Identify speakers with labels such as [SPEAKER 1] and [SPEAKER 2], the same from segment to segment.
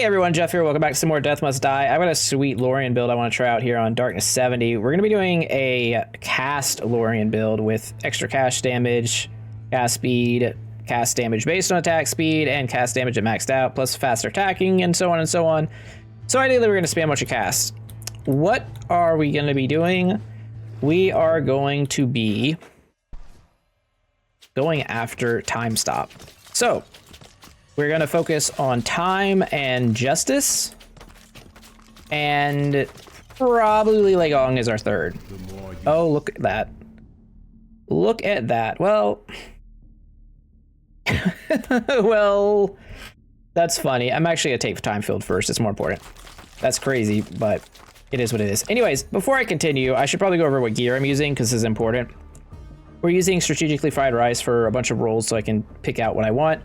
[SPEAKER 1] everyone, Jeff here. Welcome back to some more Death Must Die. I've got a sweet Lorien build I want to try out here on Darkness 70. We're going to be doing a cast Lorien build with extra cast damage, cast speed, cast damage based on attack speed, and cast damage at maxed out, plus faster attacking, and so on and so on. So ideally, we're going to spam a bunch of casts. What are we going to be doing? We are going to be going after time stop. So we're going to focus on time and justice, and probably Legong is our third. Oh, look at that. Look at that. Well, well, that's funny. I'm actually going to take time field first. It's more important. That's crazy, but it is what it is. Anyways, before I continue, I should probably go over what gear I'm using because this is important. We're using strategically fried rice for a bunch of rolls so I can pick out what I want.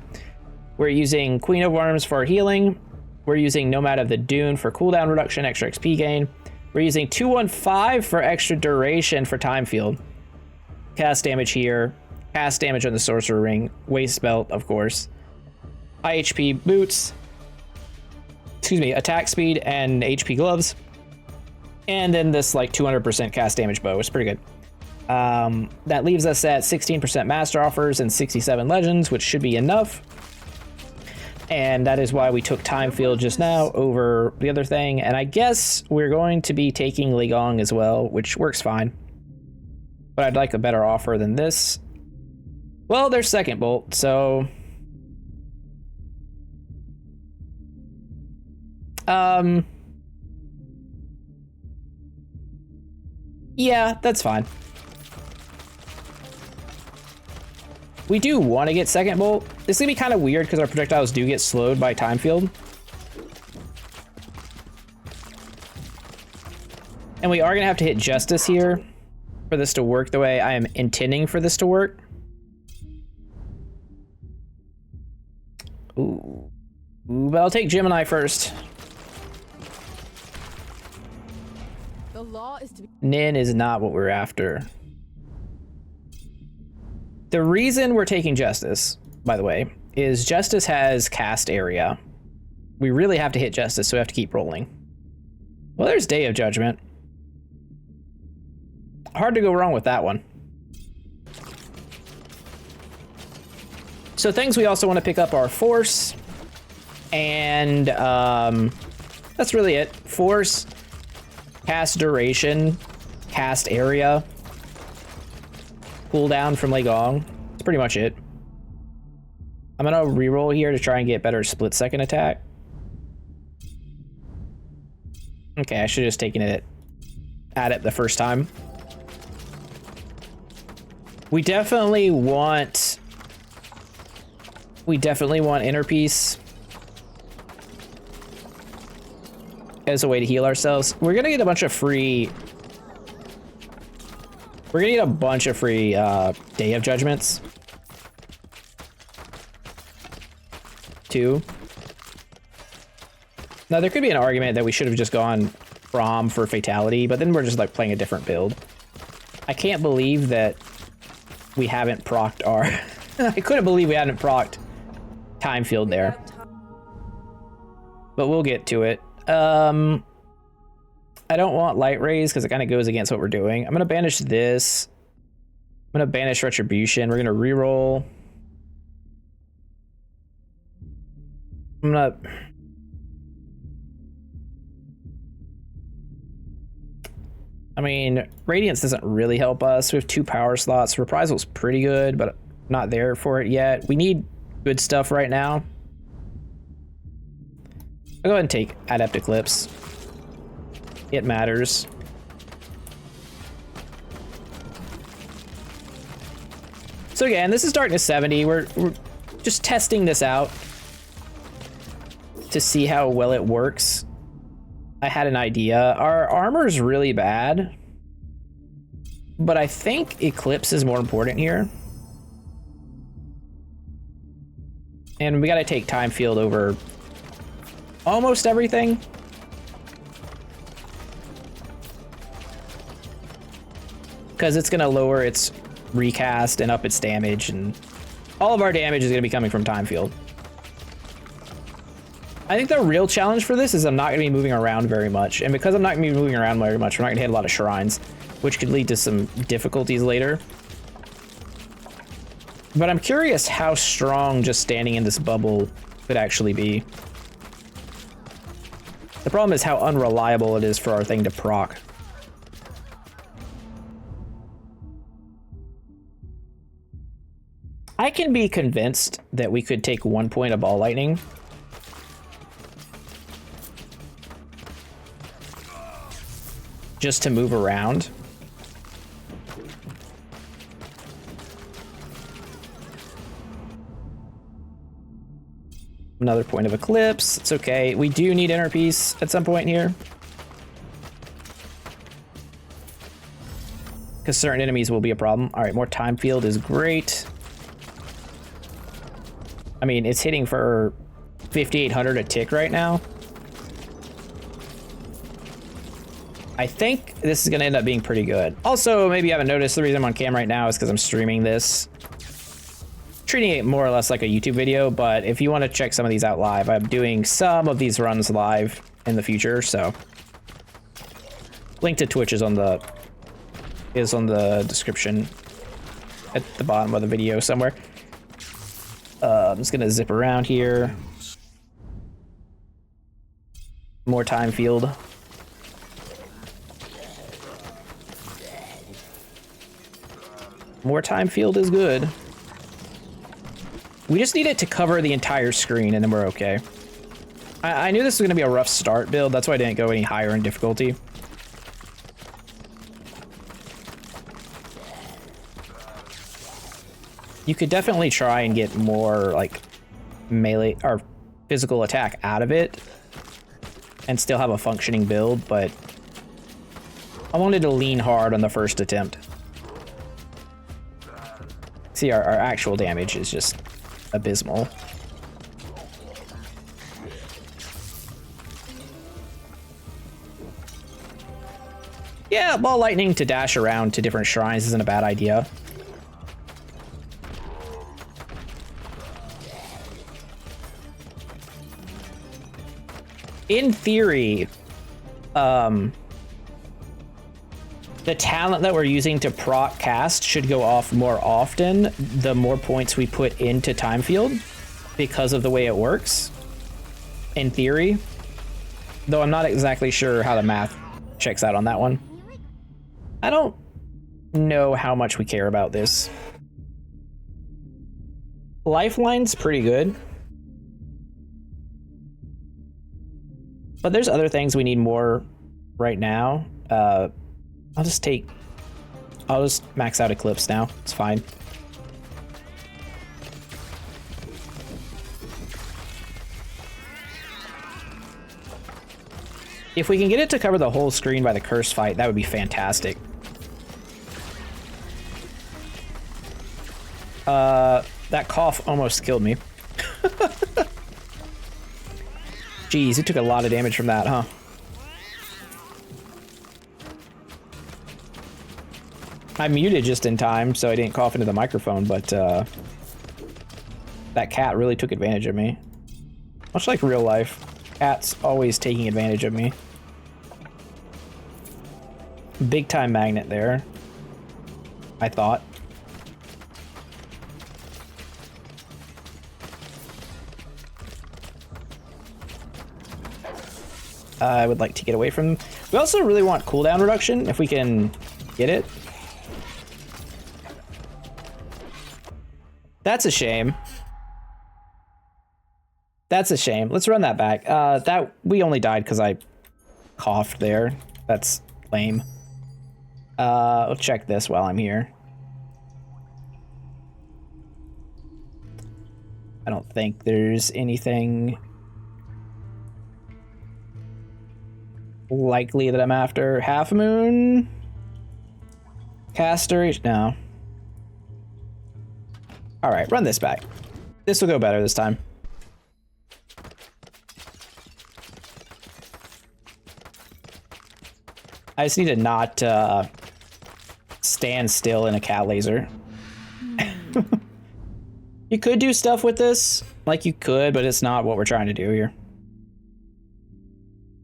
[SPEAKER 1] We're using Queen of Worms for healing. We're using Nomad of the Dune for cooldown reduction, extra XP gain. We're using 215 for extra duration for time field. Cast damage here. Cast damage on the Sorcerer Ring. Waist belt, of course. High HP boots. Excuse me, attack speed and HP gloves. And then this like 200% cast damage bow. It's pretty good. That leaves us at 16% master offers and 67 legends, which should be enough. And that is why we took time field just now over the other thing. And I guess we're going to be taking Legong as well, which works fine. But I'd like a better offer than this. Well, there's second bolt, so yeah, that's fine. We do want to get second bolt. This is gonna be kind of weird because our projectiles do get slowed by time field. And we are gonna have to hit justice here for this to work the way I am intending for this to work. Ooh, but I'll take Gemini first.
[SPEAKER 2] The law is to be
[SPEAKER 1] Nin is not what we're after. The reason we're taking Justice, by the way, is Justice has cast area. We really have to hit Justice, so we have to keep rolling. Well, there's Day of Judgment. Hard to go wrong with that one. So things we also want to pick up are Force, and that's really it. Force, cast duration, cast area, cooldown from Legong. That's pretty much it. I'm gonna reroll here to try and get better split second attack. Okay, I should have just taken it at it the first time. We definitely want Inner Peace as a way to heal ourselves. We're gonna get a bunch of free Day of Judgments. 2. Now, there could be an argument that we should have just gone Braum for Fatality, but then we're just like playing a different build. I can't believe that we haven't procced our... I couldn't believe we hadn't procced time field there. But we'll get to it. I don't want Light Rays because it kind of goes against what we're doing. I'm going to banish this. I'm going to banish Retribution. We're going to reroll. I'm going to... I mean, Radiance doesn't really help us. We have 2 power slots. Reprisal's pretty good, but not there for it yet. We need good stuff right now. I'll go ahead and take Adept Eclipse. It matters. So again, this is Darkness 70. We're just testing this out to see how well it works. I had an idea. Our armor's really bad, but I think Eclipse is more important here. And we gotta take time field over almost everything. Because it's gonna lower its recast and up its damage, and all of our damage is gonna be coming from time field. I think the real challenge for this is I'm not going to be moving around very much. And because I'm not going to be moving around very much, we're not going to hit a lot of shrines, which could lead to some difficulties later. But I'm curious how strong just standing in this bubble could actually be. The problem is how unreliable it is for our thing to proc. I can be convinced that we could take 1 point of ball lightning. Just to move around. Another point of eclipse. It's okay. We do need inner peace at some point here. Because certain enemies will be a problem. All right, more time field is great. I mean, it's hitting for 5,800 a tick right now. I think this is going to end up being pretty good. Also, maybe you haven't noticed, the reason I'm on cam right now is because I'm streaming this. Treating it more or less like a YouTube video, but if you want to check some of these out live, I'm doing some of these runs live in the future, so link to Twitch is on the description at the bottom of the video somewhere. I'm just gonna zip around here. More time field. More time field is good. We just need it to cover the entire screen and then we're okay. I knew this was gonna be a rough start build, that's why I didn't go any higher in difficulty. You could definitely try and get more like melee or physical attack out of it and still have a functioning build, but I wanted to lean hard on the first attempt. See, our actual damage is just abysmal. Yeah, ball lightning to dash around to different shrines isn't a bad idea. In theory, the talent that we're using to proc cast should go off more often the more points we put into time field because of the way it works. In theory. Though I'm not exactly sure how the math checks out on that one. I don't know how much we care about this. Lifeline's pretty good. But there's other things we need more right now. I'll just max out Eclipse now. It's fine. If we can get it to cover the whole screen by the curse fight, that would be fantastic. That cough almost killed me. Jeez, it took a lot of damage from that, huh? I muted just in time, so I didn't cough into the microphone, but that cat really took advantage of me. Much like real life, cats always taking advantage of me. Big time magnet there, I thought. I would like to get away from... We also really want cooldown reduction, if we can get it. That's a shame. That's a shame. Let's run that back. We only died because I coughed there. That's lame. I'll check this while I'm here. I don't think there's anything likely that I'm after. Half moon? Caster? No. Alright, run this back. This will go better this time. I just need to not stand still in a cat laser. You could do stuff with this, like you could, but it's not what we're trying to do here.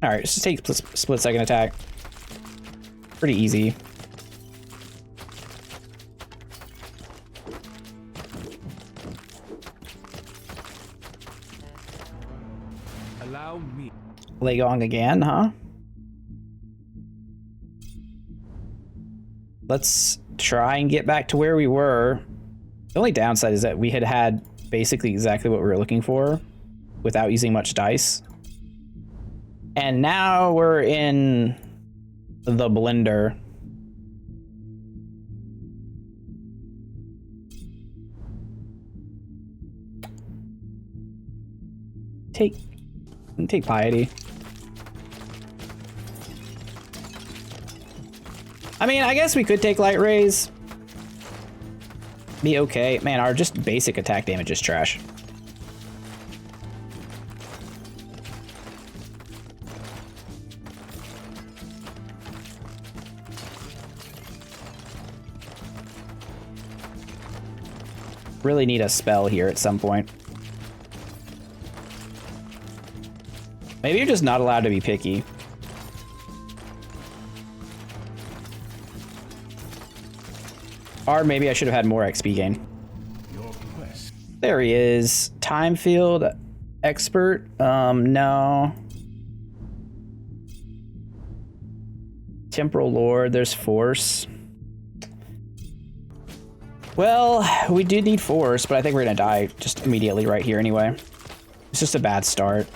[SPEAKER 1] All right, just take split second attack. Pretty easy.
[SPEAKER 3] Allow me.
[SPEAKER 1] Legong again, huh? Let's try and get back to where we were. The only downside is that we had basically exactly what we were looking for without using much dice. And now we're in the blender. Take piety. I mean, I guess we could take light rays. Be okay. Man, our just basic attack damage is trash. Really need a spell here at some point. Maybe you're just not allowed to be picky. Or maybe I should have had more XP gain.
[SPEAKER 3] Your quest.
[SPEAKER 1] There he is. Time field expert. No. Temporal lord. There's force. Well, we do need force, but I think we're gonna die just immediately right here anyway. It's just a bad start.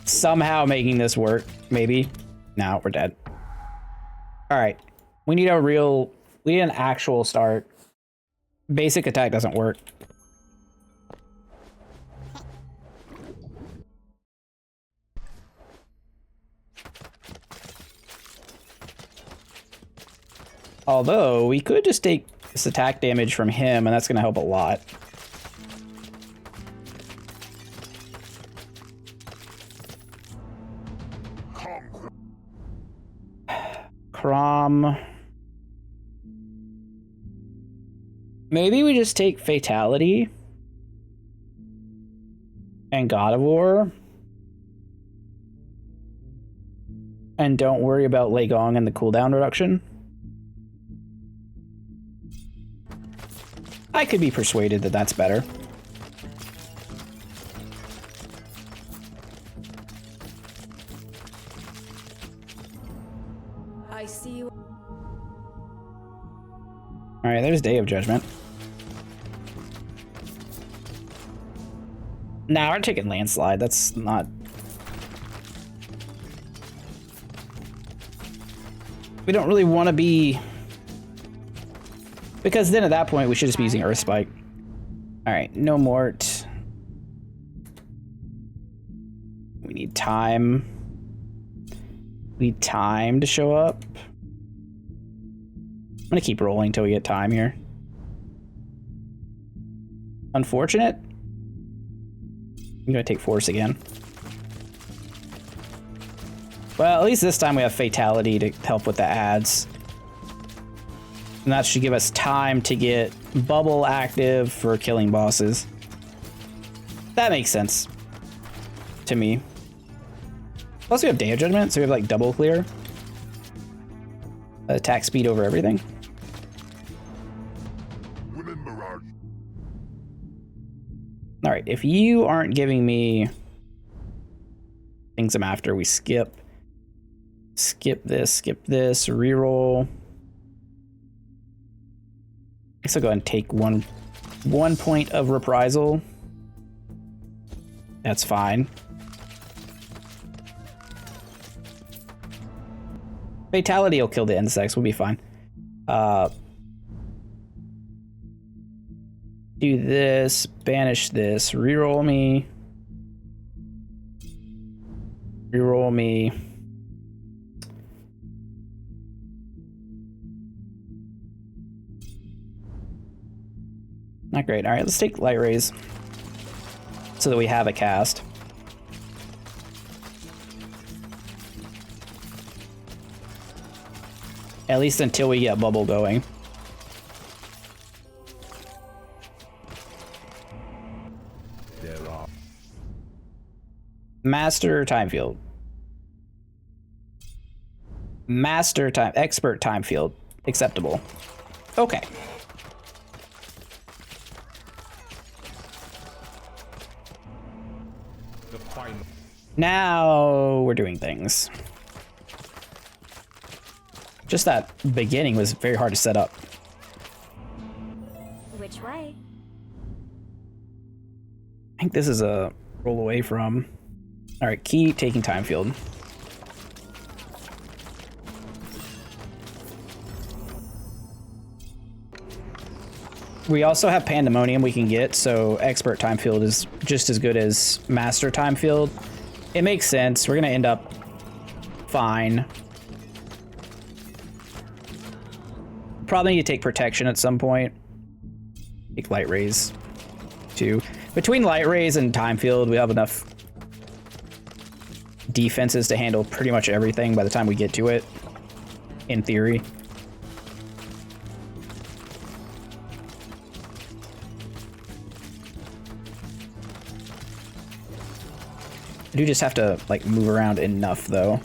[SPEAKER 1] Somehow making this work, maybe. No, we're dead. All right, we need an actual start. Basic attack doesn't work. Although we could just take this attack damage from him, and that's gonna help a lot. Crom. Maybe we just take Fatality and God of War and don't worry about Legong and the cooldown reduction. I could be persuaded that that's better.
[SPEAKER 2] I see you.
[SPEAKER 1] All right, there's Day of Judgment. Nah, we're taking Landslide. That's not... We don't really want to be... Because then at that point, we should just be using Earth Spike. All right, no Mort. We need time. We need time to show up. I'm gonna keep rolling until we get time here. Unfortunate. I'm gonna take force again. Well, at least this time we have Fatality to help with the ads. And that should give us time to get Bubble active for killing bosses. That makes sense to me. Plus we have Day of Judgment, so we have like double clear. Attack speed over everything. Alright, if you aren't giving me things I'm after, we skip. Skip this, reroll. I guess I'll go ahead and take one point of reprisal. That's fine. Fatality will kill the insects, we'll be fine. Do this, banish this, reroll me. Reroll me. Not great. All right, let's take light rays so that we have a cast. At least until we get bubble going.
[SPEAKER 3] There are.
[SPEAKER 1] Master time field. Expert time field. Acceptable. Okay.
[SPEAKER 3] The final.
[SPEAKER 1] Now we're doing things. Just that beginning was very hard to set up.
[SPEAKER 4] Which way?
[SPEAKER 1] I think this is a roll away from. All right, keep taking time field. We also have pandemonium we can get, so expert time field is just as good as master time field. It makes sense. We're gonna end up fine. Probably need to take protection at some point. Take light rays too. Between light rays and time field, we have enough defenses to handle pretty much everything by the time we get to it, in theory. I do just have to like move around enough though.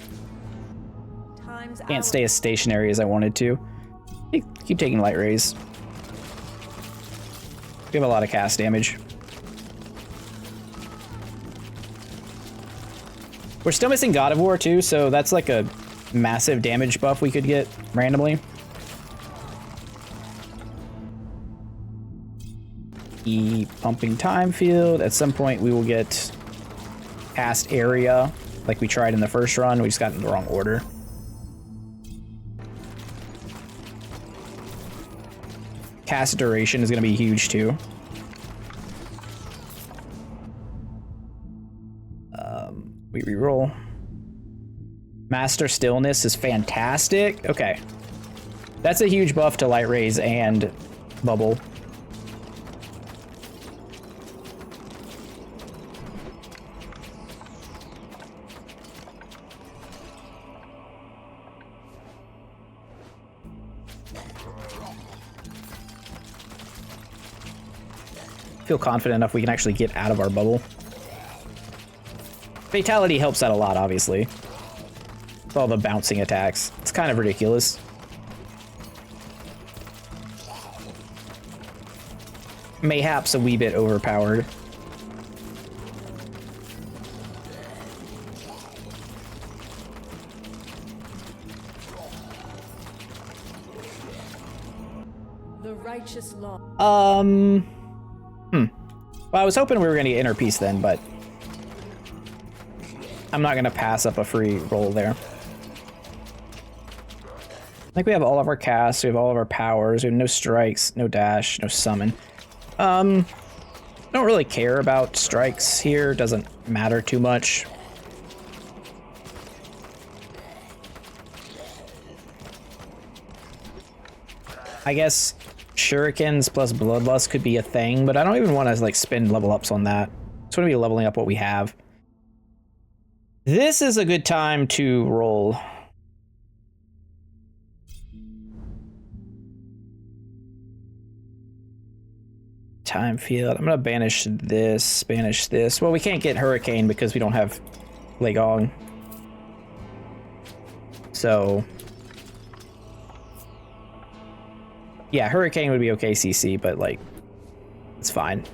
[SPEAKER 4] Time's
[SPEAKER 1] Can't
[SPEAKER 4] out.
[SPEAKER 1] stay as stationary as I wanted to. Keep taking light rays. We have a lot of cast damage. We're still missing God of War too, so that's like a massive damage buff we could get randomly. Keep pumping time field. At some point we will get cast area like we tried in the first run. We just got in the wrong order. Cast duration is going to be huge too. We reroll. Master stillness is fantastic. Okay. That's a huge buff to light rays and bubble. Feel confident enough we can actually get out of our bubble. Fatality helps out a lot, obviously. With all the bouncing attacks. It's kind of ridiculous. Mayhaps a wee bit overpowered.
[SPEAKER 2] The righteous law.
[SPEAKER 1] Well, I was hoping we were going to get inner peace then, but I'm not going to pass up a free roll there. I think we have all of our casts, we have all of our powers, we have no strikes, no dash, no summon. Don't really care about strikes here, doesn't matter too much. I guess shurikens plus bloodlust could be a thing, but I don't even want to like spend level ups on that. Just want to be leveling up what we have. This is a good time to roll. Time field. I'm gonna banish this, banish this. Well, we can't get hurricane because we don't have Legong. So yeah, hurricane would be okay CC, but like it's fine.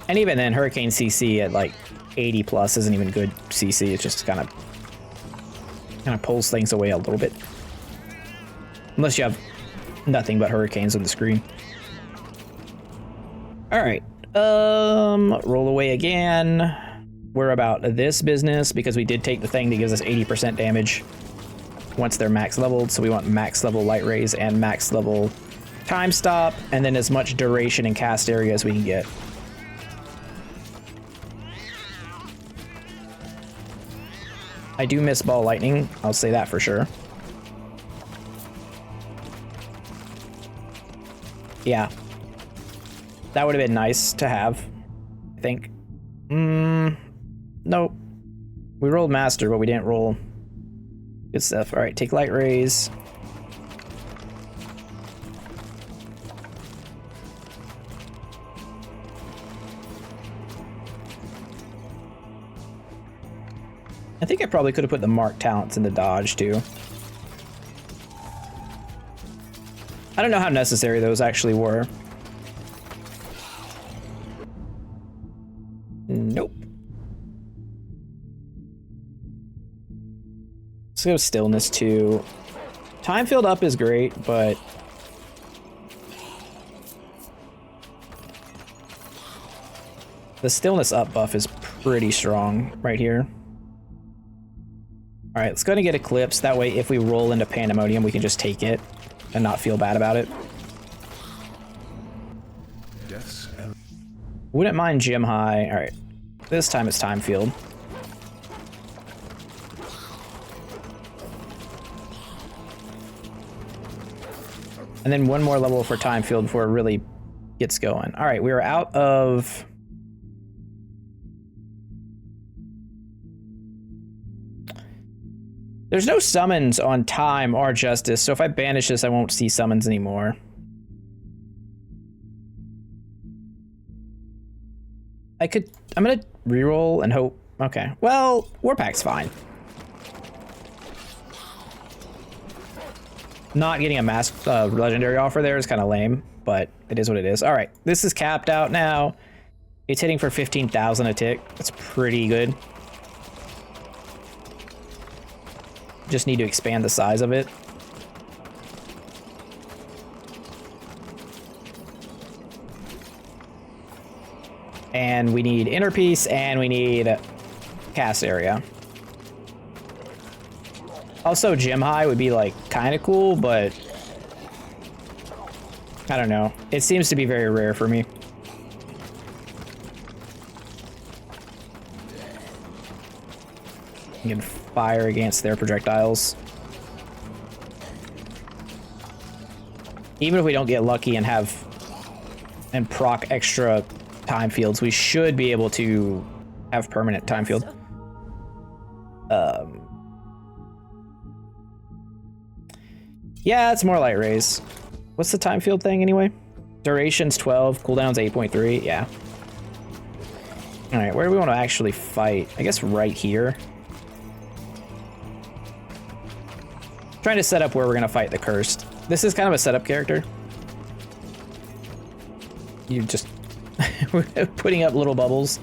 [SPEAKER 1] And even then, hurricane CC at like 80 plus isn't even good CC. It just kind of pulls things away a little bit. Unless you have nothing but hurricanes on the screen. All right, roll away again. We're about this business because we did take the thing that gives us 80% damage once they're max leveled. So we want max level light rays and max level time stop, and then as much duration and cast area as we can get. I do miss ball lightning, I'll say that for sure. Yeah. That would have been nice to have, I think. Nope. We rolled master, but we didn't roll. Good stuff. All right, take light rays. I think I probably could have put the marked talents into dodge too. I don't know how necessary those actually were. Nope. Let's go stillness too. Time filled up is great, but the stillness up buff is pretty strong right here. All right, let's go ahead and get Eclipse. That way, if we roll into Pandemonium, we can just take it and not feel bad about it.
[SPEAKER 3] Yes.
[SPEAKER 1] Wouldn't mind Gym High. All right, this time it's Time Field. And then one more level for Time Field before it really gets going. All right, we are out of... There's no summons on Time or Justice, so if I banish this, I won't see summons anymore. I'm gonna reroll and hope. Okay, well, Warpack's fine. Not getting a mask legendary offer there is kind of lame, but it is what it is. All right, this is capped out now. It's hitting for 15,000 a tick. That's pretty good. Just need to expand the size of it. And we need inner piece and we need cast area. Also, Gym High would be like kind of cool, but I don't know. It seems to be very rare for me. You can fire against their projectiles. Even if we don't get lucky and proc extra time fields, we should be able to have permanent time field. Yeah, it's more light rays. What's the time field thing anyway? Duration's 12, cooldown's 8.3. Yeah. All right, where do we want to actually fight? I guess right here. Trying to set up where we're gonna fight the cursed. This is kind of a setup character. You just putting up little bubbles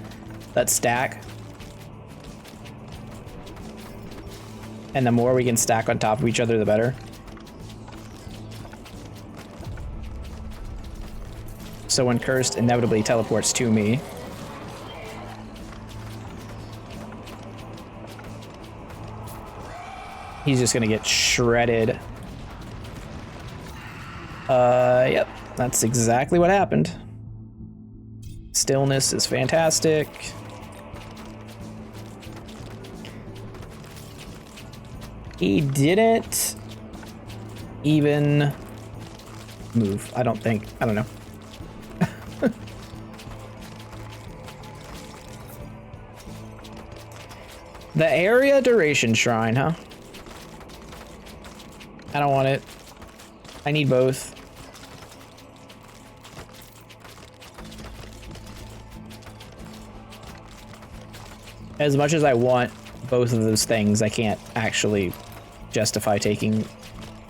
[SPEAKER 1] that stack. And the more we can stack on top of each other, the better. So when cursed inevitably teleports to me. He's just gonna get shredded. Yep, that's exactly what happened. Stillness is fantastic. He didn't even move, I don't think. I don't know. The area duration shrine, huh? I don't want it. I need both. As much as I want both of those things, I can't actually justify taking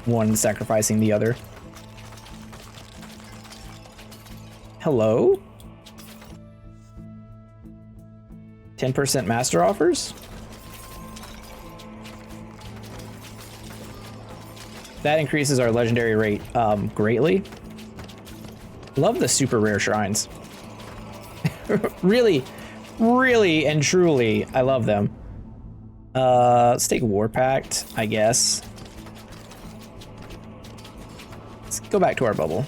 [SPEAKER 1] one and sacrificing the other. Hello? 10% master offers? That increases our legendary rate greatly. Love the super rare shrines. Really, really and truly, I love them. Let's take War Pact, I guess. Let's go back to our bubble.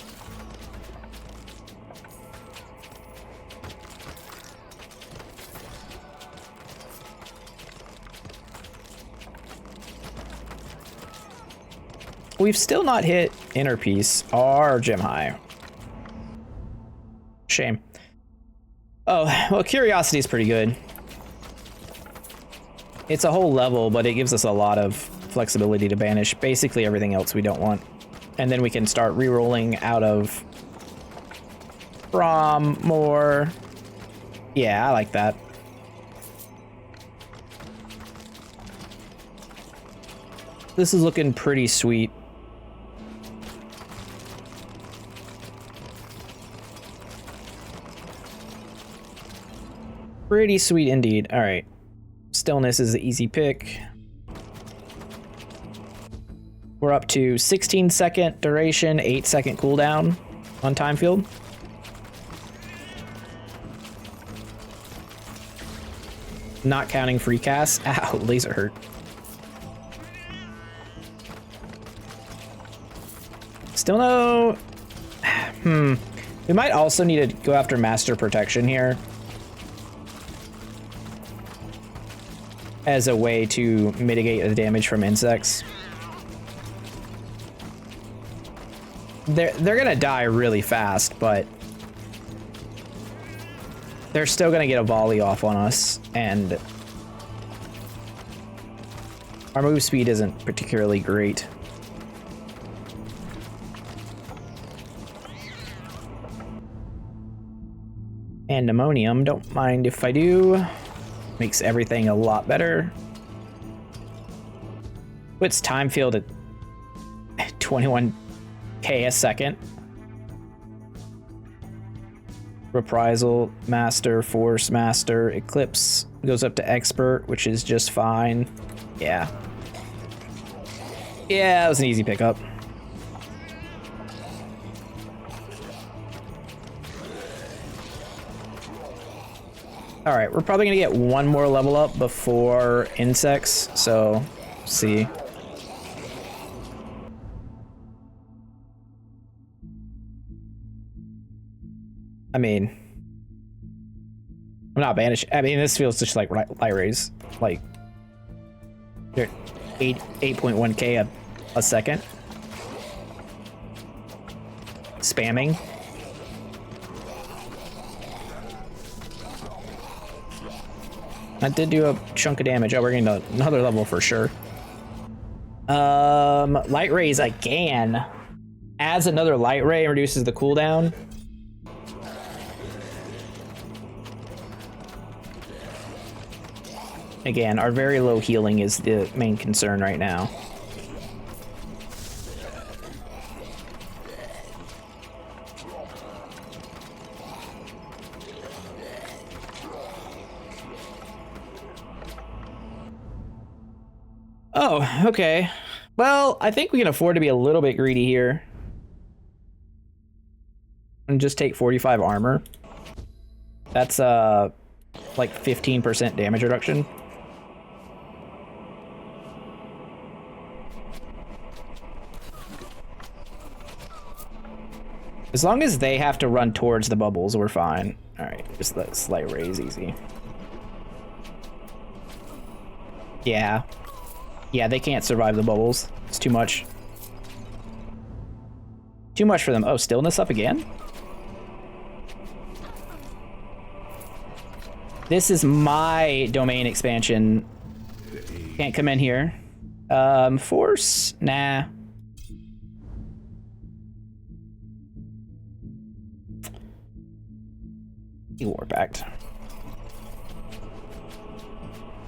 [SPEAKER 1] We've still not hit Inner Peace or Gym High. Shame. Oh, well, Curiosity is pretty good. It's a whole level, but it gives us a lot of flexibility to banish basically everything else we don't want. And then we can start re-rolling out of from more. Yeah, I like that. This is looking pretty sweet. Pretty sweet indeed. All right. Stillness is the easy pick. We're up to 16-second duration, 8-second cooldown on time field. Not counting free casts. Ow, laser hurt. Still no... We might also need to go after Master Protection here as a way to mitigate the damage from insects. They're gonna die really fast, but they're still gonna get a volley off on us, and our move speed isn't particularly great. Pandemonium, don't mind if I do. Makes everything a lot better. Puts time field at 21k a second. Reprisal, Master, Force, Master, Eclipse goes up to Expert, which is just fine. Yeah. Yeah, that was an easy pickup. All right, we're probably gonna get one more level up before insects, so see. I mean, I'm not banished. I mean, this feels just like light rays. Like, they're 8.1k a second. Spamming. That did do a chunk of damage. Oh, we're getting another level for sure. Light rays again. Adds another light ray and reduces the cooldown. Again, our very low healing is the main concern right now. Oh, okay. Well, I think we can afford to be a little bit greedy here. And just take 45 armor. That's, like 15% damage reduction. As long as they have to run towards the bubbles, we're fine. All right, just let slight raise easy. Yeah. Yeah, they can't survive the bubbles. It's too much. Too much for them. Oh, stillness up again? This is my domain expansion. Can't come in here. Force? Nah. War Pact.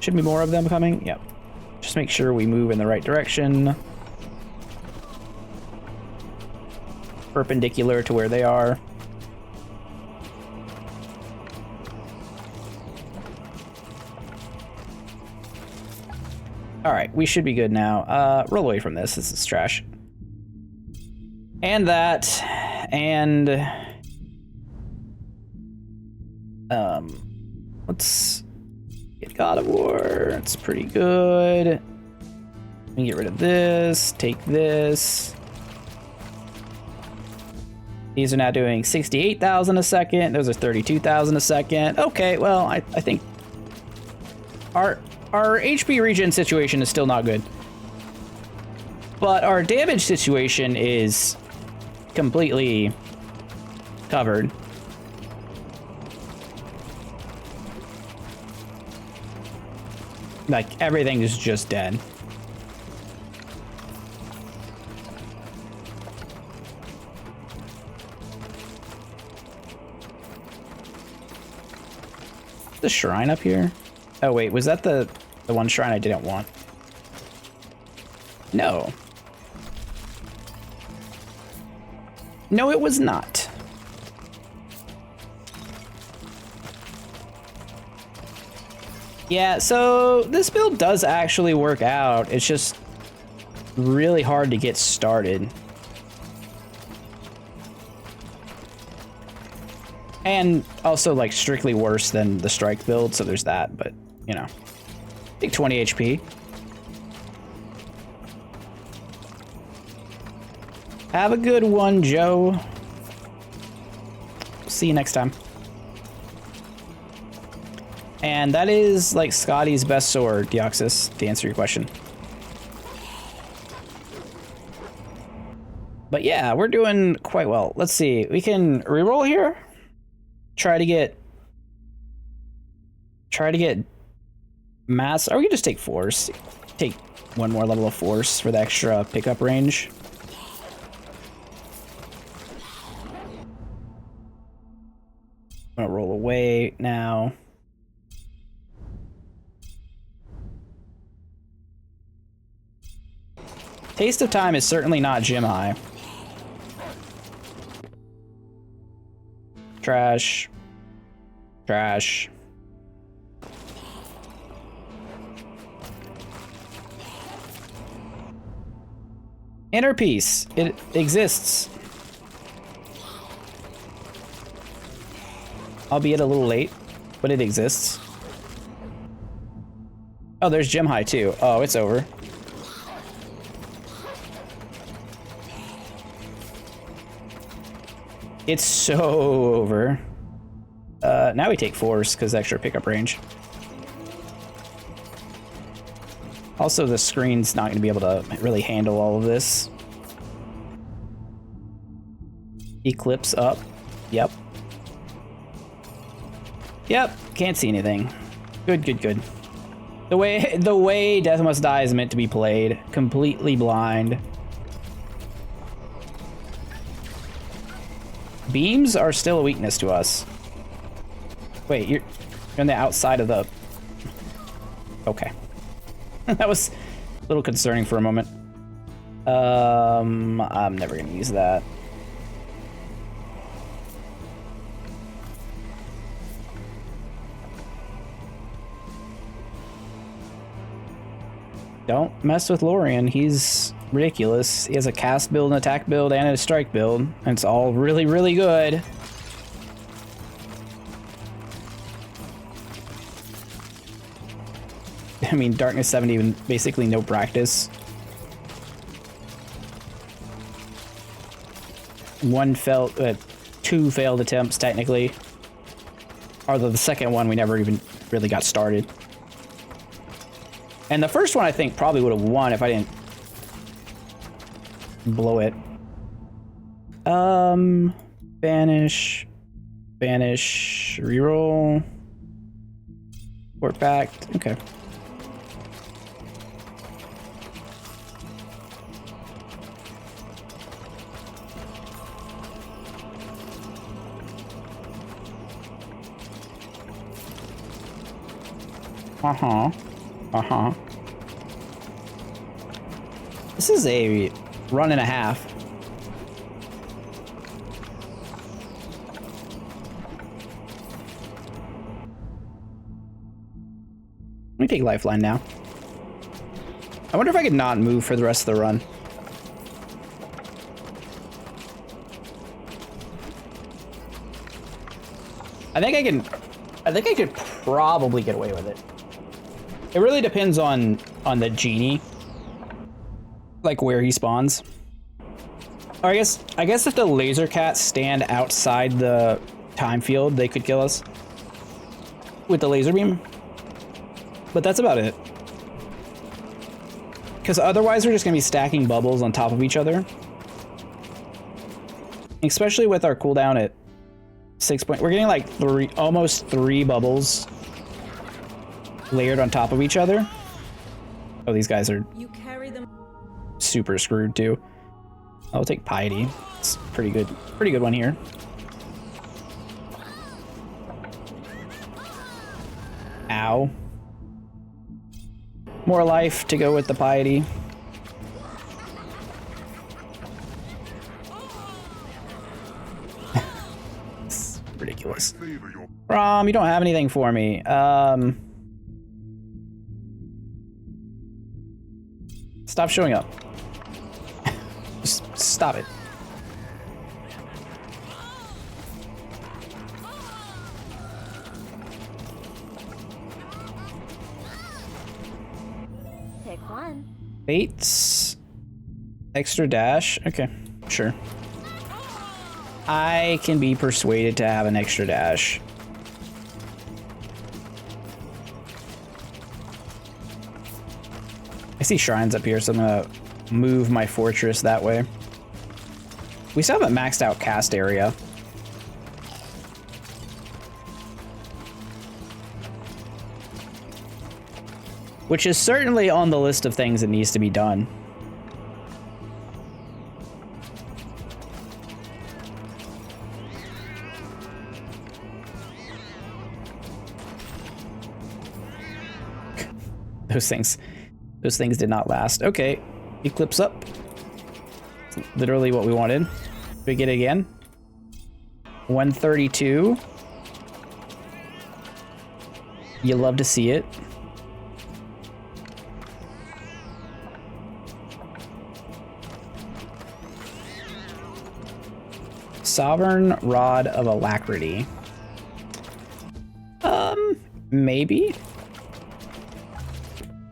[SPEAKER 1] Should be more of them coming. Yep. Just make sure we move in the right direction. Perpendicular to where they are. Alright, we should be good now. Roll away from this. This is trash. And that. And... let's get God of War. It's pretty good. Let me get rid of this. Take this. These are now doing 68,000 a second. Those are 32,000 a second. Okay, well, I think our HP regen situation is still not good. But our damage situation is completely covered. Like, everything is just dead. The shrine up here? Oh wait, was that the one shrine I didn't want? No. No, it was not. Yeah, so this build does actually work out. It's just really hard to get started. And also, like, strictly worse than the strike build, so there's that, but, you know. I think 20 HP. Have a good one, Joe. See you next time. And that is, like, Scotty's best sword, Deoxys, to answer your question. But yeah, we're doing quite well. Let's see. We can reroll here. Try to get mass, or we can just take force. Take one more level of force for the extra pickup range. I'm gonna roll away now. Taste of Time is certainly not gym high. Trash. Trash. Inner peace. It exists. Albeit a little late, but it exists. Oh, there's gym high too. Oh, it's over. It's so over. Now we take force because extra pickup range. Also, the screen's not going to be able to really handle all of this. Eclipse up. Yep. Yep. Can't see anything. Good, good, good. The way Death Must Die is meant to be played. Completely blind. Beams are still a weakness to us. Wait, you're on the outside of the... Okay. That was a little concerning for a moment. I'm never gonna use that. Don't mess with Lorien. He's ridiculous. He has a cast build, an attack build, and a strike build. And it's all really, really good. I mean, Darkness 7 even basically no practice. Two failed attempts technically. Although the second one we never even really got started. And the first one I think probably would have won if I didn't blow it. Banish, reroll, port back. Okay. This is a run and a half. Let me take lifeline now. I wonder if I could not move for the rest of the run. I think I could probably get away with it. It really depends on the genie, like where he spawns. Or I guess if the laser cats stand outside the time field, they could kill us with the laser beam. But that's about it. Because otherwise we're just gonna be stacking bubbles on top of each other. Especially with our cooldown at 6 point, we're getting like almost three bubbles layered on top of each other. Oh, these guys are
[SPEAKER 2] You carry them.
[SPEAKER 1] super screwed too. I'll take piety. It's pretty good one here. Ow. More life to go with the piety. It's ridiculous. You don't have anything for me. Stop showing up. Just stop it.
[SPEAKER 4] Pick one.
[SPEAKER 1] Baits. Extra dash. Okay, sure. I can be persuaded to have an extra dash. I see shrines up here, so I'm gonna move my fortress that way. We still haven't maxed out cast area. Which is certainly on the list of things that needs to be done. Those things did not last. Okay, Eclipse up. It's literally what we wanted. Did we get it again? 132. You love to see it. Sovereign Rod of Alacrity. Maybe?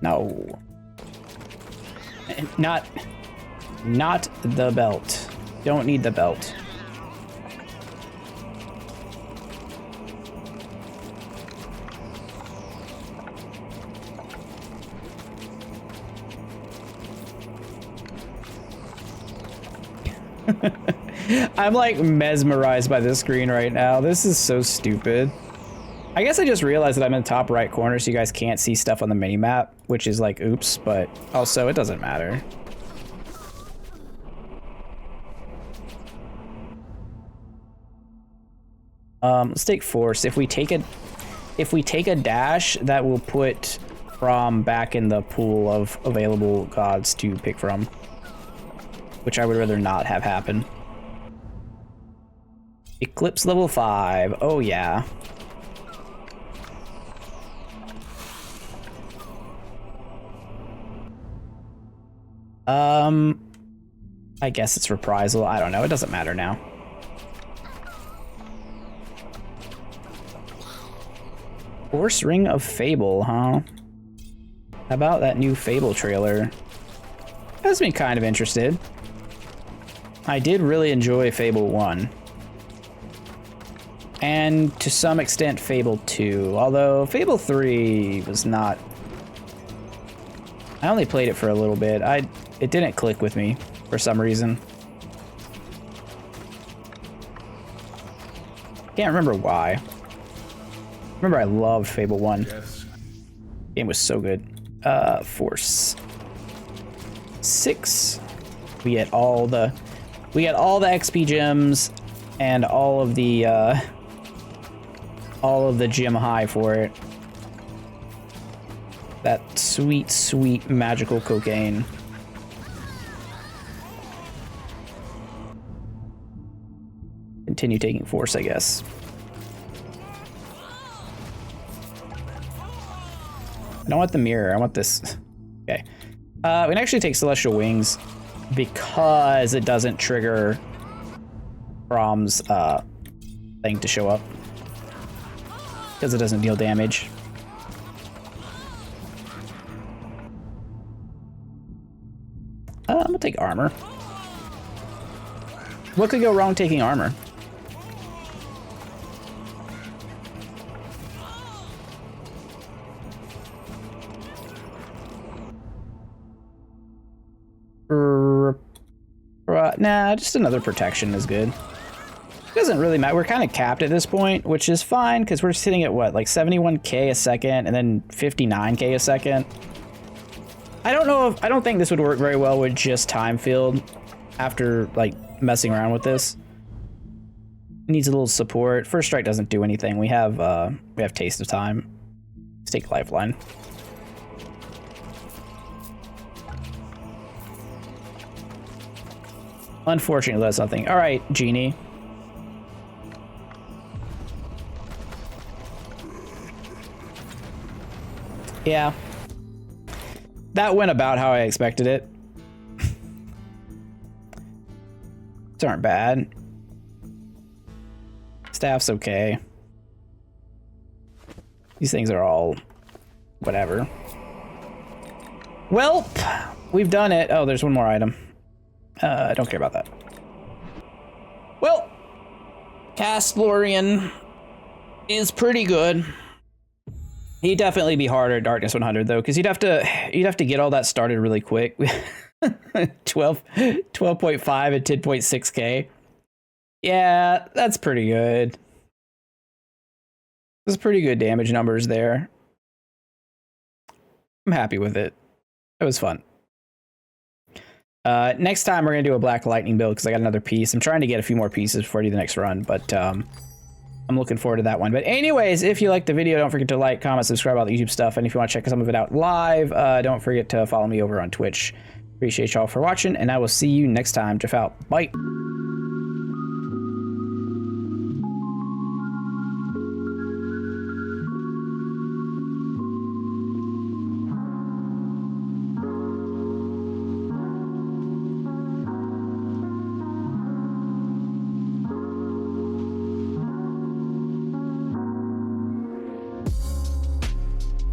[SPEAKER 1] No. Not the belt. Don't need the belt. I'm like mesmerized by this screen right now. This is so stupid. I guess I just realized that I'm in the top right corner so you guys can't see stuff on the mini-map, which is like oops, but also it doesn't matter. Let's take force. If we take a dash, that will put From back in the pool of available gods to pick from, which I would rather not have happen. Eclipse level 5. Oh yeah. I guess it's reprisal. I don't know. It doesn't matter now. Force Ring of Fable, huh? How about that new Fable trailer? Has me kind of interested. I did really enjoy Fable 1. And to some extent Fable 2, although Fable 3 was not... I only played it for a little bit. It didn't click with me for some reason. Can't remember why. Remember I loved Fable 1.
[SPEAKER 3] Yes.
[SPEAKER 1] Game was so good. Force 6. We get all the XP gems and all of the gem high for it. That sweet, sweet magical cocaine. Continue taking force, I guess. I don't want the mirror, I want this. Okay. We can actually take Celestial Wings because it doesn't trigger Brahm's thing to show up. Because it doesn't deal damage. I'm gonna take armor. What could go wrong taking armor? Nah, just another protection is good. It doesn't really matter. We're kind of capped at this point, which is fine because we're sitting at what, like 71k a second and then 59k a second. I don't know if, I don't think this would work very well with just time field after like messing around with this. It needs a little support. First strike doesn't do anything. We have taste of time. Let's take lifeline. Unfortunately, that's nothing. All right, Genie. Yeah. That went about how I expected it. These aren't bad. Staff's okay. These things are all whatever. Well, we've done it. Oh, there's one more item. I don't care about that. Well, cast Lorien is pretty good. He'd definitely be harder at Darkness 100 though, because you'd have to get all that started really quick. 12.5 and 10.6k. Yeah, that's pretty good. That's pretty good damage numbers there. I'm happy with it. It was fun. Next time we're gonna do a Black Lightning build because I got another piece. I'm trying to get a few more pieces before I do the next run, but I'm looking forward to that one. But anyways, if you liked the video, don't forget to like, comment, subscribe, all the YouTube stuff. And if you want to check some of it out live, don't forget to follow me over on Twitch. Appreciate y'all for watching, and I will see you next time. Jeff out. Bye.